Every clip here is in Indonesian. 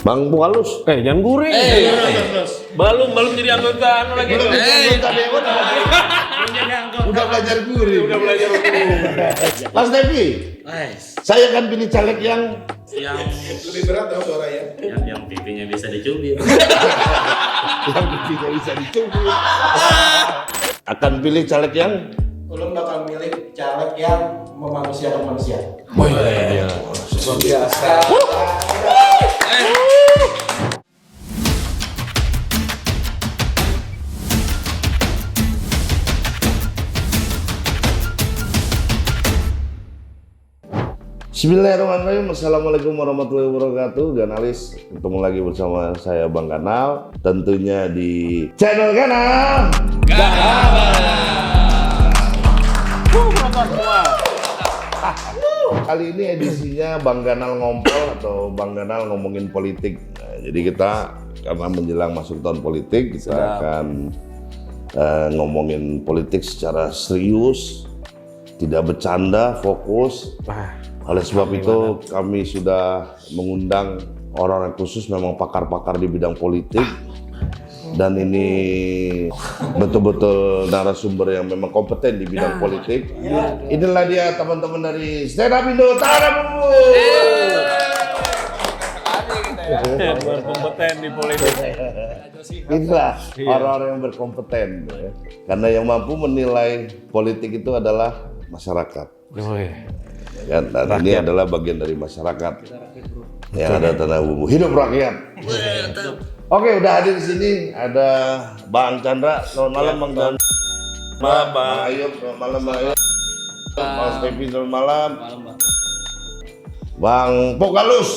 Bang Bukalus. Jangan guring. Belum jadi anggota lagi. Anggota Dewan udah belajar guring. Mas Devi, saya akan pilih caleg yang lebih berat dong suaranya. Yang pipinya bisa dicubit. yang tidak bisa dicubit. Akan pilih caleg yang Ulun bakal milih caleg yang memanusiakan manusia. iya. Luar biasa. Bismillahirrahmanirrahim. Assalamualaikum warahmatullahi wabarakatuh. Ganalis, ketemu lagi bersama saya Bang Ganal. Tentunya di channel Ganal. Kali ini edisinya Bang Ganal ngompol atau Bang Ganal ngomongin politik. Nah, jadi kita karena menjelang masuk tahun politik, kita akan ngomongin politik secara serius, tidak bercanda, fokus. Oleh sebab itu kami sudah mengundang orang-orang khusus, memang pakar-pakar di bidang politik, dan ini betul-betul narasumber yang memang kompeten di bidang politik. Inilah dia teman-teman dari Stand Up Indo, Tarabu. Berkompeten di politik. Inilah orang-orang yang berkompeten, ya. Karena yang mampu menilai politik itu adalah masyarakat. Kan? Dan ini adalah bagian dari masyarakat yang ada tanah bumbu hidup rakyat. Oke, udah hadir di sini ada Bang Chandra. Selamat malam Bang Chandra. Malam, Bang. Bang Ayub, selamat malam Bang Ayub. Mas Tevi, selamat malam. Bang Bukalus.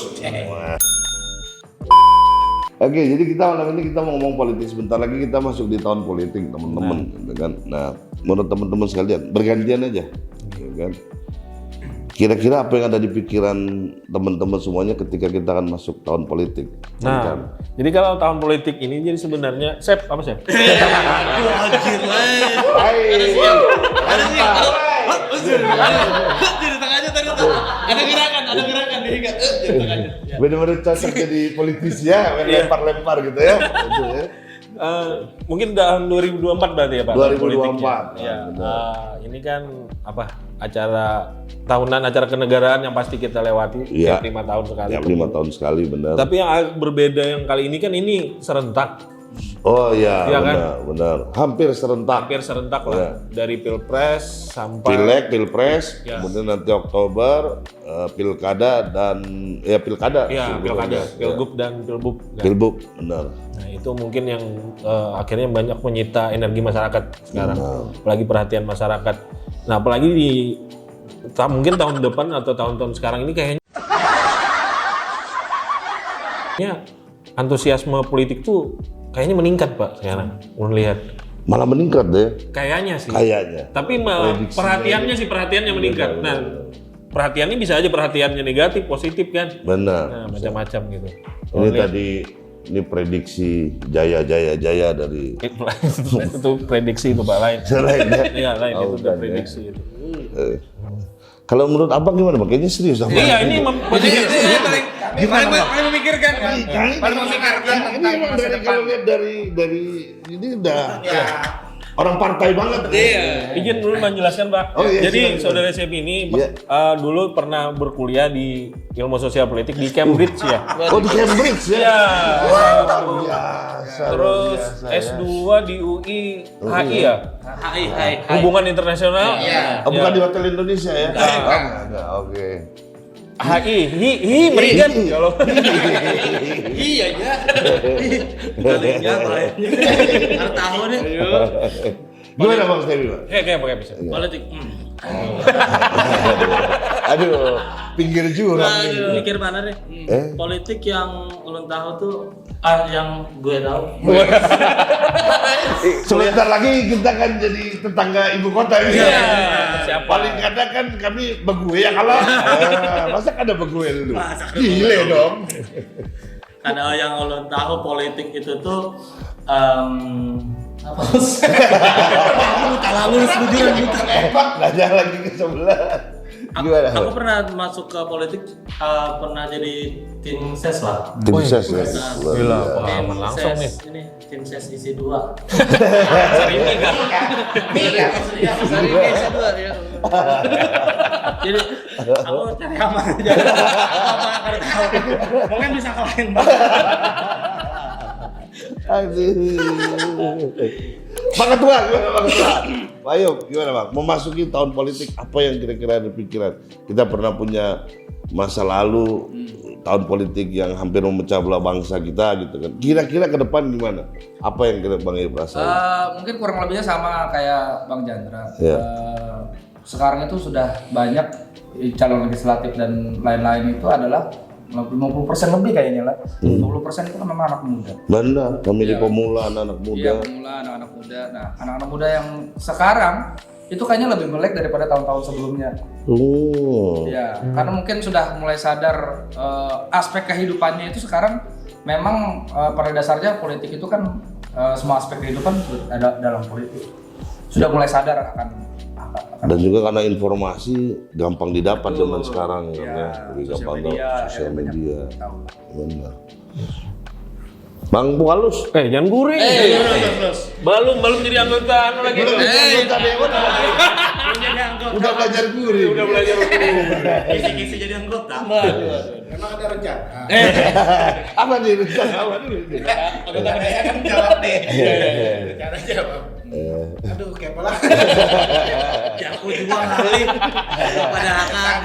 Oke, jadi kita malam ini kita mau ngomong politik. Sebentar lagi kita masuk di tahun politik, teman-teman. Kan? Nah, menurut teman-teman sekalian, bergantian aja. Kan? Kira-kira apa yang ada di pikiran teman-teman semuanya ketika kita akan masuk tahun politik? Nah, jadi kalau tahun politik ini jadi sebenarnya apa Sep? Jadi tengahnya tadi ada gerakan diri enggak? Jadi tengahnya. Benar-benar cocok jadi politisi ya, lempar-lempar gitu ya. Mungkin tahun 2024 berarti ya Pak? 2024. Ya, ini kan tahunan acara kenegaraan yang pasti kita lewati Iya. tiap 5 tahun sekali. Tiap 5 tahun sekali, benar. Tapi yang berbeda yang kali ini kan ini serentak. Oh iya, Iya benar, kan? benar. Hampir serentak. Hampir serentak lah. Dari Pilpres sampai Pilpres, Ya. kemudian nanti Oktober pilkada dan pilkada. ya pilkada, pilgub dan pilbub. Kan? Pilbub, benar. Nah itu mungkin yang akhirnya banyak menyita energi masyarakat sekarang, apalagi perhatian masyarakat. Nah apalagi mungkin tahun depan atau tahun-tahun sekarang ini kayaknya antusiasme politik tuh kayaknya meningkat Pak sekarang, melihat. Malah meningkat deh. Kayaknya sih. Kayaknya. Tapi Prediksinya perhatiannya meningkat. Nah perhatiannya bisa aja perhatiannya negatif, positif kan. Benar. Nah macam-macam gitu. Ini tadi ini prediksi jaya dari Itu prediksi itu Pak lain. selainnya. Iya lain itu udah bukan, prediksi itu. Kalau menurut Abang gimana Bang? Kayaknya serius Abang. Iya ini Paling memikirkan kan? Paling memikirkan Ini emang dari kalau lihat dari ini udah orang partai banget. izin dulu menjelaskan Pak. Oh, iya, Jadi silakan. saudara Sep ini Iya. dulu pernah berkuliah di ilmu sosial politik di Cambridge ya. Oh di Cambridge ya? Iya. Biasa. Terus luar biasa, ya. S2 di UI HI ya. Hai. Hubungan internasional. Iya. Oh, bukan di Hotel Indonesia ya? Enggak. Oke. HI, meringan kalau Iya ya. Kalinya lainnya. Ada tahun nih. Gimana Bang Stevi, Bang? kayak pakai bisa. Politik. Aduh, pinggir jurang nih. Mikir mana nih? Politik yang ulun tahu tuh yang gue tahu. Sebentar lagi kita kan jadi tetangga ibu kota ini. Iya. Siapa? Paling kadang kan kami begue ya kalau. Masa ada begue dulu? Masa ada Gile begue? dong. Karena yang ulun tahu politik itu tuh apa? Tahu lulus bujuran gitu. Nanya lagi ke sebelah. Gimana? Aku pernah masuk ke politik, pernah jadi tim ses lah. Tim ses ya. Gila, Luar biasa. pengalaman langsung nih. Ini tim ses isi 2. Sering nih kan? Jadi aku cari aman aja. Apa tahu. Mungkin bisa kalahin Bang. Aduh. Bang Ketua, gimana Bang Ketua? Ayo, gimana Bang? Memasuki tahun politik, apa yang kira-kira ada pikiran? Kita pernah punya masa lalu tahun politik yang hampir memecah belah bangsa kita gitu kan. Kira-kira ke depan gimana? Apa yang kira Bang Ibu rasain? Mungkin kurang lebihnya sama kayak Bang Jandra. Ya. Sekarang itu sudah banyak calon legislatif dan lain-lain itu adalah 50% lebih kayaknya lah. 20% itu kan memang anak muda. Benar, pemilih pemula, anak-anak muda. Iya, pemula, anak-anak muda. Nah, anak-anak muda yang sekarang itu kayaknya lebih melek daripada tahun-tahun sebelumnya. Oh. Ya, karena mungkin sudah mulai sadar aspek kehidupannya itu sekarang memang pada dasarnya politik itu kan semua aspek kehidupan ada dalam politik. Sudah mulai sadar akan Dan juga karena informasi gampang didapat zaman sekarang ya, ya, lebih sosial gampang media, tahu sosial banyak media. tahu. Benar. Bang Bualus. Jangan guring. Belum jadi anggota anu lagi. Belum Jadi anggota. Udah belajar gurih. Udah belajar Kisi-kisi jadi anggota. Memang ada rencana. Apa nih rencana apa dulu? Anggota PDS kan jawab deh. Rencana jawab. Aduh, kayak apa lah? Ya aku juga kali. Pada akan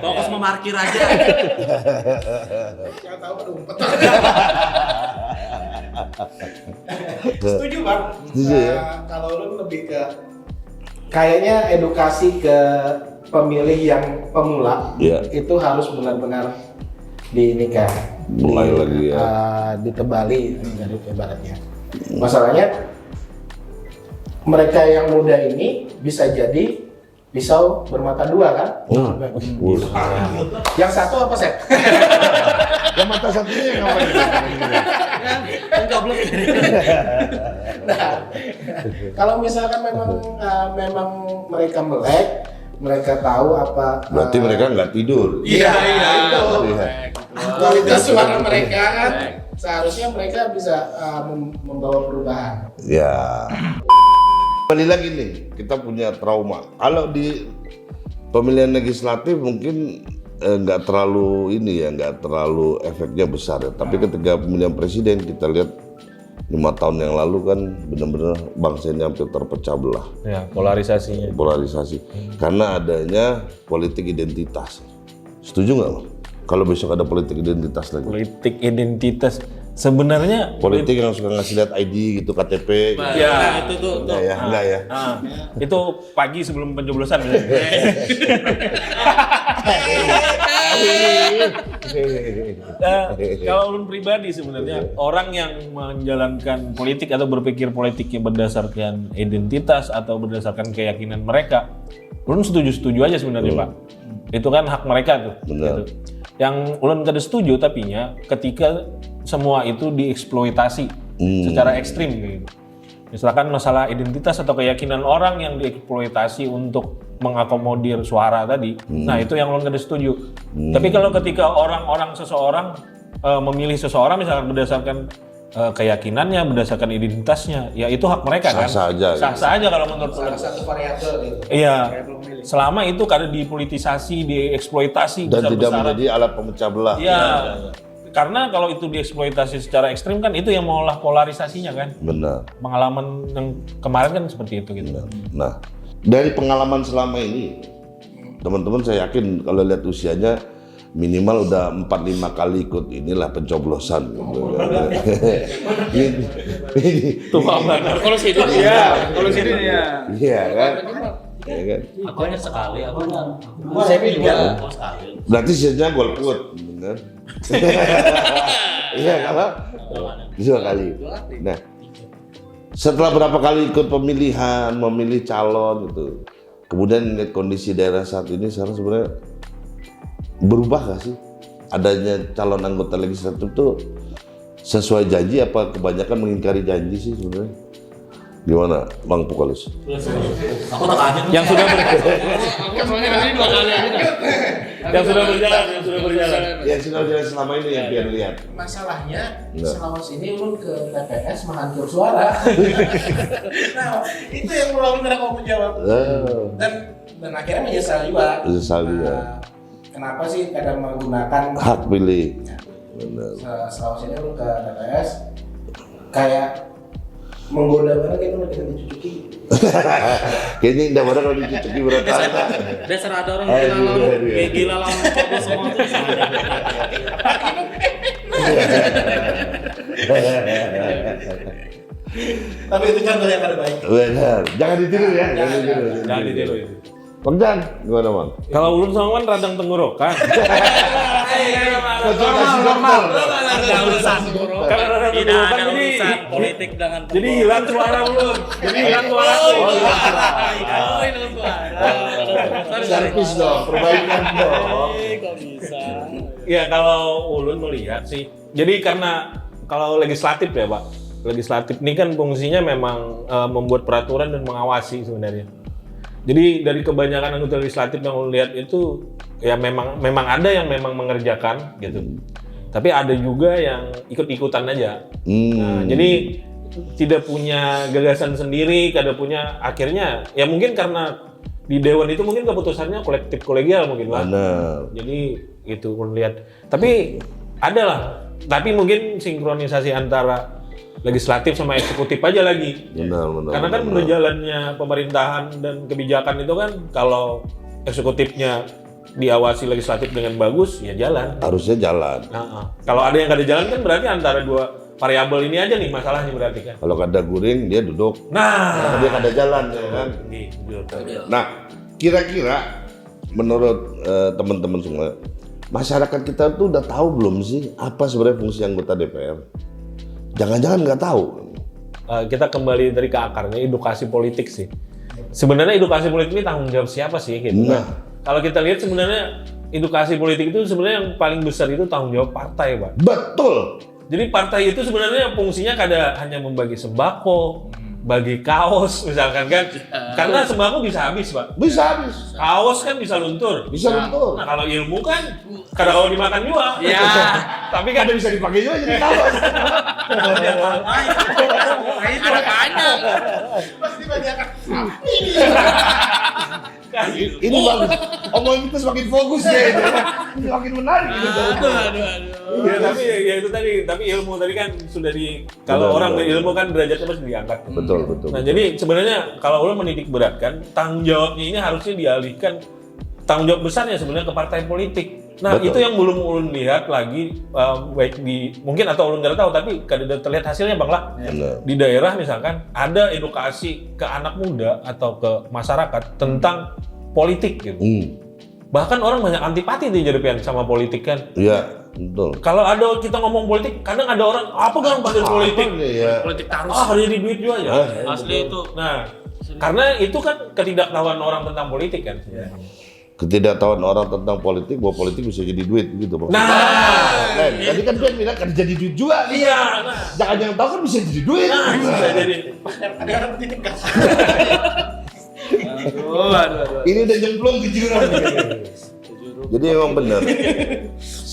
fokus memarkir aja. Yang tahu pada umpet. Setuju Bang. Setuju ya? Kalau lu lebih ke kayaknya edukasi ke pemilih yang pemula Iya. itu harus benar-benar Mulai lagi ya. ditebali dari ibaratnya. Masalahnya mereka yang muda ini bisa jadi pisau bermata dua kan? Yang satu apa sih? Yang mata satunya yang ngapain? Nah, kalau misalkan memang mereka melek, mereka tahu apa. Berarti mereka nggak tidur. Iya, itu. Iya. Kualitas suara mereka kan seharusnya mereka bisa membawa perubahan. Ya. Kembali lagi nih, kita punya trauma. Kalau di pemilihan legislatif mungkin nggak terlalu nggak terlalu efeknya besar ya. Tapi ketika pemilihan presiden kita lihat 5 tahun yang lalu kan benar-benar bangsa ini hampir terpecah belah. Ya, polarisasinya. Polarisasi. Karena adanya politik identitas. Setuju nggak Bang? Kalau besok ada politik identitas lagi? Politik identitas sebenarnya Politik yang suka ngasih lihat ID gitu, KTP. Gitu. ya Itu tuh. Enggak ya. itu pagi sebelum pencoblosan. Kalau ulun pribadi sebenarnya orang yang menjalankan politik atau berpikir politiknya berdasarkan identitas atau berdasarkan keyakinan mereka, ulun setuju aja sebenarnya Pak. Itu kan hak mereka tuh. Benar. Gitu. Yang ulun kada setuju tapinya ketika semua itu dieksploitasi secara ekstrim gitu. Misalkan masalah identitas atau keyakinan orang yang dieksploitasi untuk mengakomodir suara tadi, nah itu yang ulun kada setuju. Tapi kalau ketika seseorang memilih seseorang misalkan berdasarkan keyakinannya, berdasarkan identitasnya, ya itu hak mereka kan. Sah-sah aja. Sah-sah aja kalau menurut ulun. Salah satu variabel gitu. Iya. Selama itu kada dipolitisasi, dieksploitasi Dan tidak besar-besaran. menjadi alat pemecah belah. Iya. Karena kalau itu dieksploitasi secara ekstrim kan itu yang mengolah polarisasinya kan. Benar. Pengalaman yang kemarin kan seperti itu gitu. Nah, dari pengalaman selama ini, teman-teman saya yakin kalau lihat usianya minimal udah 4-5 kali ikut inilah pencoblosan. Tuh banget. Kalau sini Kalau sini ya. Iya kan? Iya kan? Aku hanya sekali, aku Saya juga. sekali. Berarti sisanya golput, benar? Iya kalau 2 kali. Nah, setelah berapa kali ikut pemilihan, memilih calon gitu, kemudian lihat kondisi daerah saat ini sekarang sebenarnya berubah nggak sih? Adanya calon anggota legislatif tuh sesuai janji apa kebanyakan mengingkari janji sih sebenarnya? Gimana, Bang Pukalis? Aku tak kaget. Yang sudah berjalan. Aku soalnya tadi 2 kali aja. Yang sudah berjalan. Yang sudah jalan selama ini yang biar lihat. Masalahnya Enggak. selama ini ulun ke TPS menghancur suara. Nah, itu yang ulun kena mau menjawab. Dan akhirnya menyesal juga. Menyesal juga. Nah, kenapa sih kadang menggunakan Hak pilih. Benar. selama ini ulun ke TPS kayak menggoda banget kayak udah kita dicuci. Kayaknya indah banget kalau dicuci berat. Dasar ada orang Eh, gila lalu, iya. kayak gila lalu fokus semua tuh. Tapi itu contoh yang ada baik. Benar. Jangan ditiru ya. Jangan ditiru itu. Bang Jan, gimana Bang? Kalau ulun sama Wan radang tenggorokan. Konsultasi dokter. Ada urusan. Karena radang Tidak tenggorokan ada jadi urusan politik dengan jadi hilang suara ulun. Jadi hilang suara ulun. Servis dong, perbaikan dong. Kok bisa? Ya kalau ulun melihat sih. Jadi karena kalau legislatif ya Pak. Legislatif ini kan fungsinya memang membuat peraturan dan mengawasi sebenarnya. Jadi dari kebanyakan anggota legislatif yang ulun lihat itu ya memang ada yang memang mengerjakan gitu. Tapi ada juga yang ikut-ikutan aja. Nah, jadi tidak punya gagasan sendiri, kada punya akhirnya ya mungkin karena di dewan itu mungkin keputusannya kolektif kolegial mungkin Pak. Benar. Jadi itu ulun lihat. Tapi ada lah. Tapi mungkin sinkronisasi antara legislatif sama eksekutif aja lagi. Benar. Karena kan berjalannya pemerintahan dan kebijakan itu kan kalau eksekutifnya diawasi legislatif dengan bagus ya jalan. Harusnya jalan. Kalau ada yang kada jalan kan berarti antara dua variabel ini aja nih masalahnya berarti kan. Kalau kada guring dia duduk. Nah, Dia kada jalan ya kan. gitu. Nah, kira-kira menurut teman-teman semua, masyarakat kita tuh udah tahu belum sih apa sebenarnya fungsi anggota DPR? Jangan-jangan nggak tahu. Kita kembali dari ke akarnya edukasi politik sih. Sebenarnya edukasi politik ini tanggung jawab siapa sih gitu kan? Kalau kita lihat sebenarnya edukasi politik itu sebenarnya yang paling besar itu tanggung jawab partai, Pak. Betul. Jadi partai itu sebenarnya fungsinya kada hanya membagi sembako, bagi kaos misalkan kan. Karena sembako bisa habis, Pak. Bisa habis. Kaos kan bisa luntur. Bisa luntur. Nah, kalau ilmu kan kada kalau dimakan juga. Ya. Tapi kada bisa dipakai juga jadi kaos. Ada banyak. Pasti banyak kan. Ini bagus. Omongan kita semakin fokus ya. Semakin menarik. Iya, tapi ya itu tadi. Tapi ilmu tadi kan sudah kalau orang berilmu kan derajatnya pasti diangkat. Betul. Nah, jadi sebenarnya kalau ulun menitik beratkan, tanggung jawabnya ini harusnya dialihkan tanggung jawab besarnya sebenarnya ke partai politik. Nah, Betul. itu yang belum ulun lihat lagi baik di mungkin atau ulun nggak tahu tapi kada terlihat hasilnya Bang lah. Benar. Di daerah misalkan ada edukasi ke anak muda atau ke masyarakat tentang politik gitu. Bahkan orang banyak antipati di Jerpian sama politik kan. Iya, betul. Kalau ada kita ngomong politik, kadang ada orang apa kan pandai politik? Iya. Politik tarus. Ada di duit juga ya. Asli itu. Nah, karena itu kan ketidaktahuan orang tentang politik kan. Ketidaktahuan orang tentang politik, bahwa politik bisa jadi duit gitu, Bang. Nah, Tadi kan dia bilang kan jadi duit juga. iya. Nah, Jangan yang tahu kan bisa jadi duit. bisa jadi. Ada orang pendidik kan. Ini udah nyemplung ke jurang. Jadi memang benar.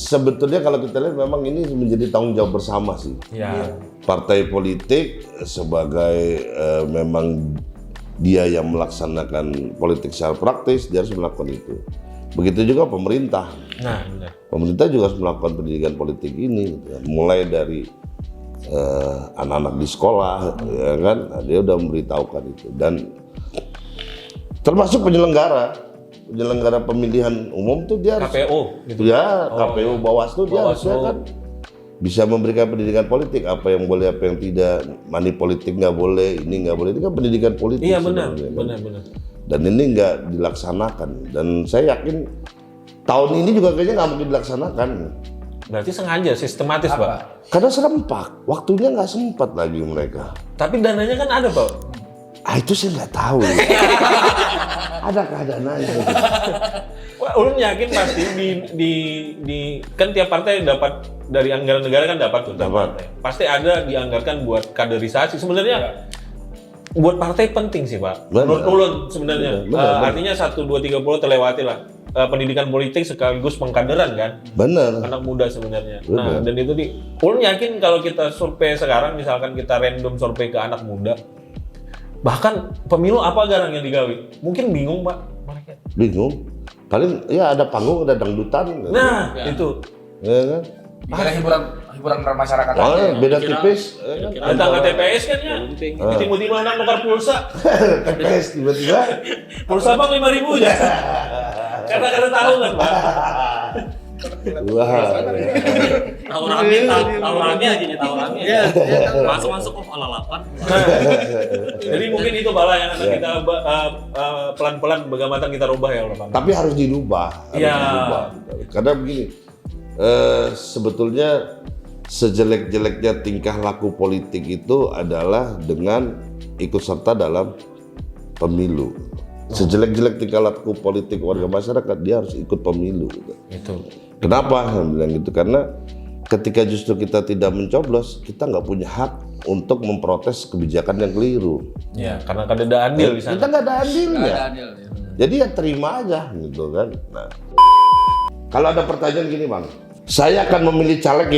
Sebetulnya kalau kita lihat memang ini menjadi tanggung jawab bersama sih. Ya. Partai politik sebagai memang dia yang melaksanakan politik secara praktis, dia harus melakukan itu. Begitu juga pemerintah. Nah, benar. Pemerintah juga harus melakukan pendidikan politik ini, gitu ya. Mulai dari anak-anak di sekolah, ya kan, nah, dia udah memberitahukan itu. Dan termasuk penyelenggara pemilihan umum tuh dia harus, KPU gitu. ya KPU, Bawaslu dia Bawaslu. harusnya kan bisa memberikan pendidikan politik, apa yang boleh, apa yang tidak, money politik nggak boleh, ini nggak boleh, ini kan pendidikan politik. Iya benar, sebenarnya, kan. benar. Dan ini nggak dilaksanakan, dan saya yakin tahun ini juga kayaknya nggak mungkin dilaksanakan. Berarti sengaja sistematis, Pak. Karena serempak, waktunya nggak sempat lagi mereka. Tapi dananya kan ada, Pak. Itu saya nggak tahu. Adakah dananya? Wah, ulun yakin pasti di kan tiap partai dapat dari anggaran negara kan dapat tuh. Dapat. Pasti ada dianggarkan buat kaderisasi. Sebenarnya buat partai penting sih Pak. Benar. Menurut Ulun sebenarnya. Benar. Artinya 1, 2, 3 pulau terlewati lah. Pendidikan politik sekaligus pengkaderan kan. Benar. Anak muda sebenarnya. Benar. Nah, dan itu Ulun yakin kalau kita survei sekarang, misalkan kita random survei ke anak muda, bahkan pemilu apa garang yang digawi? Mungkin bingung Pak mereka. Bingung. Paling ya ada panggung, ada dangdutan. Nah, itu. Ya kan? Dikira hiburan masyarakat Oh, aja. beda tipis. Ya kan? Datang ke TPS kan ya. Tiba-tiba anak nukar pulsa. TPS tiba-tiba. Pulsa Bang 5.000 aja. Karena tahu kan Pak. Wah. Tahu rame aja nih, tahu rame. Masuk oh ala 8. Iya. Jadi mungkin itu bala yang akan kita pelan-pelan bagaimana kita rubah ya Pak. Tapi harus dirubah. Iya. Karena begini, sebetulnya sejelek-jeleknya tingkah laku politik itu adalah dengan ikut serta dalam pemilu. Sejelek-jelek tingkah laku politik warga masyarakat, dia harus ikut pemilu. Itu. Kenapa saya bilang gitu? Karena ketika justru kita tidak mencoblos, kita nggak punya hak untuk memprotes kebijakan yang keliru. Ya, karena kan ada andil di sana. Kita nggak ada andilnya. Nggak ada adil, ya. Jadi ya terima aja gitu kan. Nah, kalau ada pertanyaan gini Bang, saya akan memilih caleg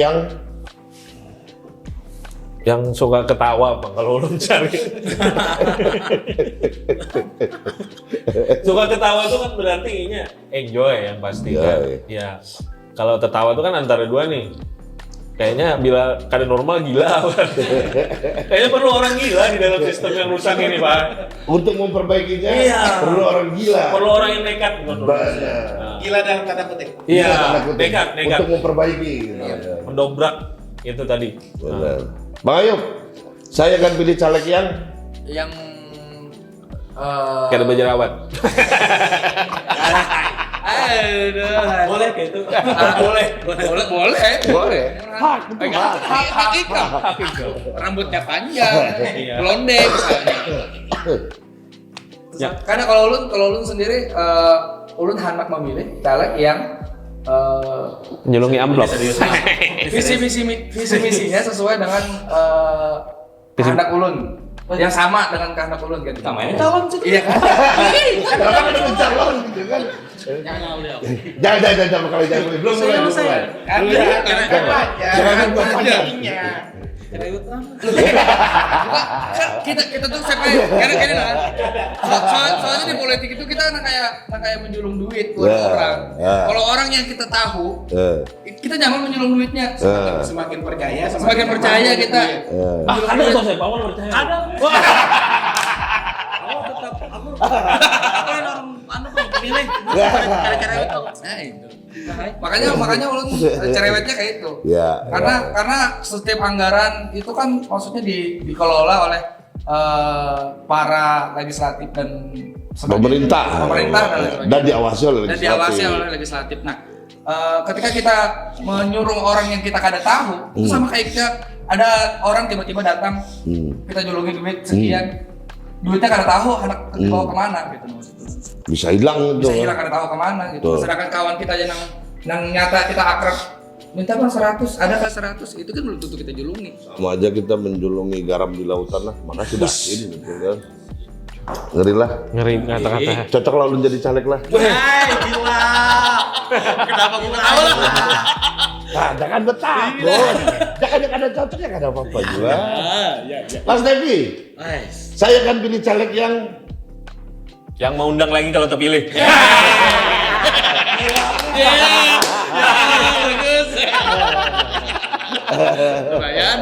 Yang suka ketawa Bang kalau ulun cari. Suka ketawa itu kan berarti enjoy yang pasti Iya, kan. iya. Ya. Kalau tertawa itu kan antara dua nih. Kayaknya bila keadaan normal gila. Kayaknya perlu orang gila di dalam sistem yang rusak ini Pak. untuk memperbaikinya Iya. perlu orang gila. Perlu orang yang nekat menurut saya. Banyak. Nah, Gila dalam tanda kutip. Iya, Tanda kutip. nekat. Untuk memperbaiki. Gitu. Mendobrak itu tadi. Benar. Bang Ayub, saya akan pilih caleg yang Kayak ada berjerawat. Boleh kayak itu. Boleh. hak, itu hak. Hak ikam. Rambutnya panjang, Iya. blonde misalnya. Ya. Karena kalau ulun sendiri, ulun hendak memilih caleg yang Nyelungi amplop. visi misinya sesuai dengan kehendak ulun, yang sama dengan kehendak ulun kan. Namanya calon sih. Iya kan? Orang ada mencalon gitu kan. Jangan kalau belum mulai. Jangan buat panjangnya. kita tuh karena lah. Soalnya di politik itu kita kayak menjulung duit buat Ya, orang. ya. Kalau orang yang kita tahu, kita jangan menjulung duitnya. Semakin percaya, Semakin percaya kita. Ada tuh saya Pak percaya. Ada. Aku orang anu Bang pemilih. Cara-cara itu. Nah itu. Makanya ulun cerewetnya kayak itu. Ya. Karena setiap anggaran itu kan maksudnya dikelola oleh para legislatif dan Pemerintah dan diawasi oleh legislatif. Nah, ketika kita menyuruh orang yang kita kada tahu, itu sama kayak kita ada orang tiba-tiba datang, kita julungi duit sekian, duitnya kada tahu anak dibawa kemana gitu maksudnya. Bisa hilang Bisa itu. hilang kada tahu kemana gitu. Betul. Sedangkan kawan kita aja yang nyata kita akrab, minta Bang 100, ada kan 100, itu kan belum tentu kita julungi. Sama aja kita menjulungi garam di lautan lah, maka sudah ini gitu kan. Ngeri lah. Ngeri kata-kata. Cocok lah lu jadi caleg lah. Hei, gila. Kenapa gue tahu lah? Nah, jangan bertakut. Jangan ada cocok ya, gak ada apa-apa juga. Mas Devi, saya akan pilih caleg Yang mau undang lagi kalau terpilih. Bagus. Lumayan.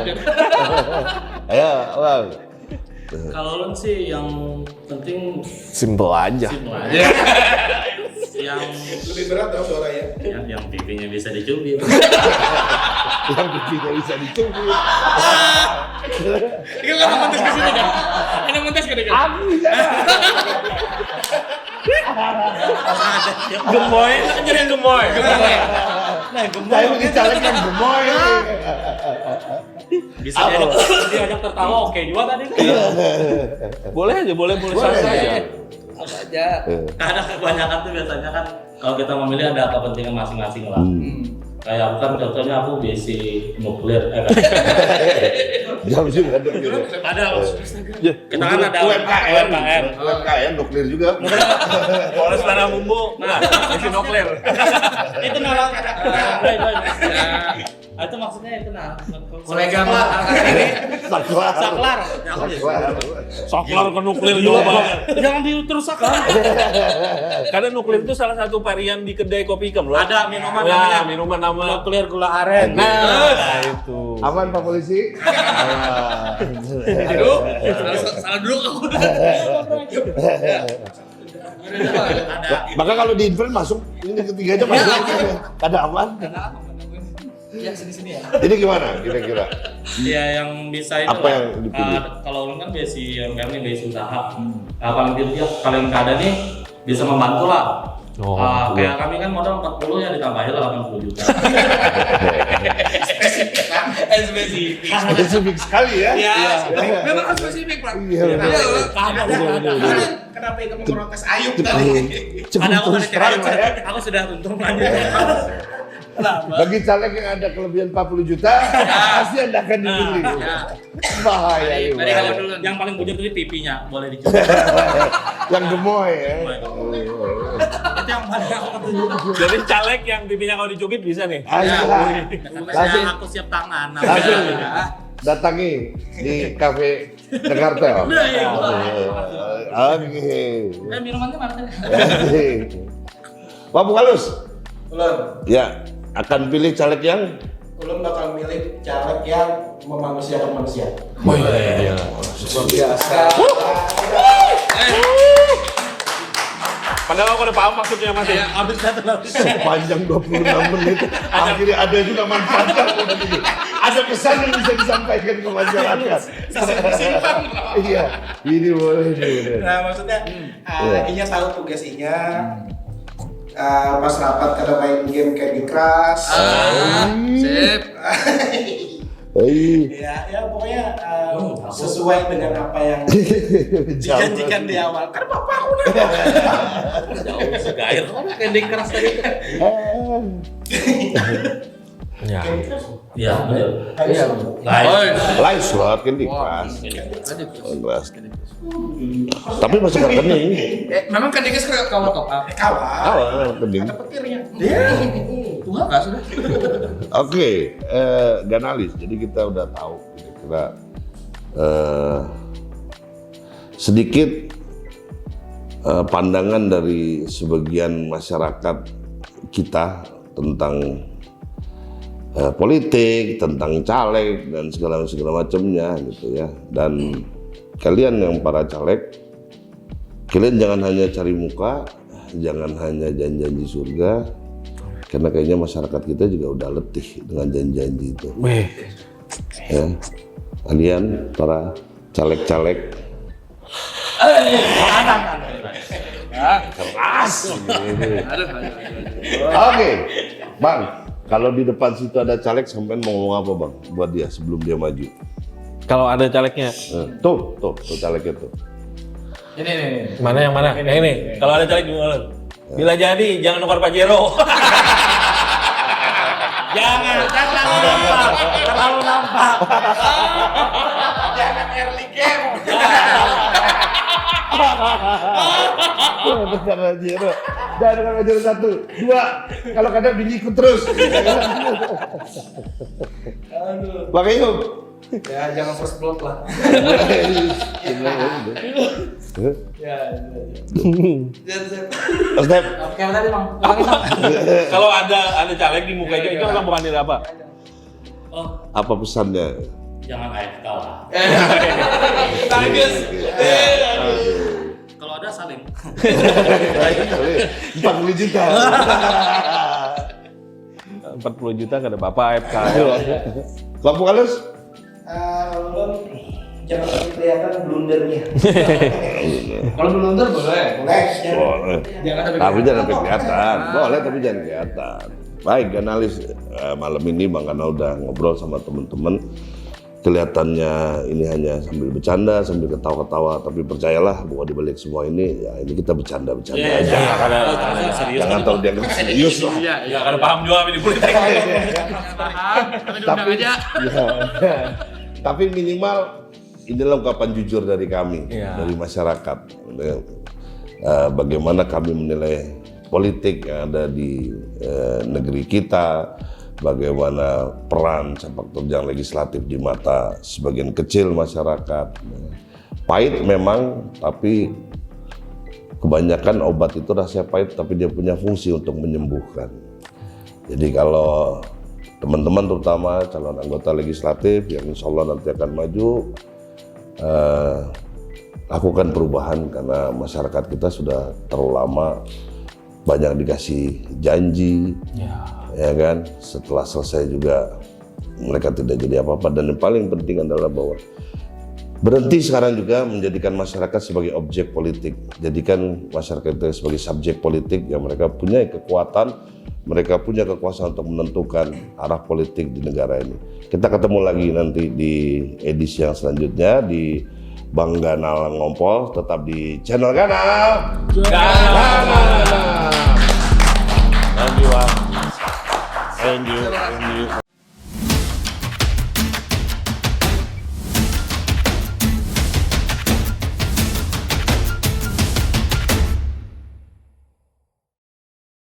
ayo, Bang. Kalau lu sih yang penting Simple aja. simple aja. Yang Lebih berat dong suara ya. yang pipinya bisa dicubit. Yang pipinya bisa dicubit. Itu kan montes ke sini kan? Ada montes ke dekat. Gemoy, kan jadi yang gemoy. Saya pilih caleg yang gemoy. Bisa diajak tertawa oke juga tadi. Boleh aja, boleh saja aja. Apa aja. Karena kebanyakan tuh biasanya kan kalau kita memilih ada kepentingan masing-masing lah. Kayak aku kan contohnya aku basic nuklir. Jam juga ada gitu. Ada. Kita kan ada UMKM nuklir juga. Polres Tanah Bumbu. Nah, isi nuklir. Itu nolong. Itu maksudnya itu Kolega saklar. Saklar ke nuklir juga banget. Jangan diterusakan. Karena nuklir itu salah satu varian di kedai kopi ikan loh. Ada minuman Ya, namanya minuman nama nuklir gula aren. Nah, itu. Aman Pak Polisi? Aduh, salah dulu aku. Maka kalau di infil masuk, ini ketiganya masuk. Ada aman? Ya sini-sini ya. Ini gimana kira-kira? Ya yang bisa itu Apa lah. yang dipilih? Kalau ulun kan basic UMKM nih basic usaha. Paling tidak kalian keadaan nih bisa membantu lah. Kayak kami kan modal 40 ya ditambahin lah 80 juta. Spesifik. Spesifik sekali ya? Memang harus spesifik, Pak. Iya. Kenapa ikut memprotes Ayub tadi? Ada aku terus terang lah ya. aku sudah untung lanjut. Bagi caleg yang ada kelebihan 40 juta, pasti Anda akan dipilih. Bahaya ini. Dari awal dulu. Yang paling bujur itu pipinya, boleh dicoba. Yang gemoy ya. Itu yang paling aku ketujuh. Jadi caleg yang pipinya kalau dicubit bisa nih. Langsung Aku siap tangan. langsung datangi di kafe Jakarta. Oke. Minumannya mana tadi? Pak Bukalus, Ulun, ya akan pilih caleg yang ulun bakal milih caleg yang memanusiakan manusia. Luar biasa. Padahal aku udah paham maksudnya Mas. Ya, habis satu habis. sepanjang 26 menit akhirnya ada juga manfaatnya. Ada pesan yang bisa disampaikan ke masyarakat. Simpan. Iya, ini boleh nih. Nah maksudnya Iya. Inya tahu tugas Inya. Pas rapat kada main game Candy Crush. Sip. Ya pokoknya sesuai dengan apa yang dijanjikan di awal. Karena bapak aku nih. Jauh segair. Candy Crush tadi. Ya. Ya, benar. Iya. Live slot kan di kelas. Kelas. Tapi masuk ke rekening. Memang kan dia kalau top up. Kawan. Awal rekening. Ada petirnya. Tuhan nggak sudah. Oke, Ganalis. Jadi kita udah tahu kira-kira sedikit pandangan dari sebagian masyarakat kita tentang politik, tentang caleg dan segala macamnya gitu ya. Dan kalian yang para caleg, kalian jangan hanya cari muka, jangan hanya janji-janji surga, karena kayaknya masyarakat kita juga udah letih dengan janji-janji itu. Ya, kalian para caleg-caleg keras. Oke, Bang. Kalau di depan situ ada caleg, sampean mau ngomong apa Bang buat dia sebelum dia maju? Kalau ada calegnya. Tuh calegnya tuh. Ini. Mana yang mana? Yang ini. Kalau ada caleg gimana? Bila jadi jangan tukar Pajero. Jangan terlalu nampak. Jangan early game. Jangan Pajero. Jangan dengan Pajero 1, 2. Kalau kadang bini ikut terus. Bang Ayub. Ya jangan first blood lah. Mas Dep. Oke tadi Bang. Kalau ada caleg di muka itu orang bukan dari apa? Oh, Apa pesannya? jangan AFK lah. Bagus. Kalau ada saling. 40 juta. 40 juta kada apa-apa AFK. Bang Bukalus? Ulun jangan sampai kelihatan blundernya. Kalau blunder boleh. Boleh. Boleh. Jangan ada Tapi jangan sampai kelihatan. Boleh tapi jangan kelihatan. Baik, analis malam ini Bang Kana udah ngobrol sama teman-teman. kelihatannya ini hanya sambil bercanda, sambil ketawa-ketawa, tapi percayalah bahwa di balik semua ini, ya ini kita bercanda-bercanda aja. Iya, karena serius. Jangan tahu dia serius lah. Ya, karena paham juga kami di politik. Tapi, ya, tapi minimal inilah ungkapan jujur dari kami, dari masyarakat. Bagaimana kami menilai politik yang ada di negeri kita, bagaimana peran sepak terjang legislatif di mata sebagian kecil masyarakat. Pahit memang, tapi kebanyakan obat itu rasanya pahit, tapi dia punya fungsi untuk menyembuhkan. Jadi kalau teman-teman terutama calon anggota legislatif yang insya Allah nanti akan maju, lakukan perubahan karena masyarakat kita sudah terlalu lama banyak dikasih janji, ya kan, setelah selesai juga mereka tidak jadi apa-apa. Dan yang paling penting adalah bahwa berhenti sekarang juga menjadikan masyarakat sebagai objek politik, jadikan masyarakat itu sebagai subjek politik yang mereka punya kekuatan, mereka punya kekuasaan untuk menentukan arah politik di negara ini. Kita ketemu lagi nanti di edisi yang selanjutnya di Bang Ganal Ngompol, tetap di channel Ganal. Thank you.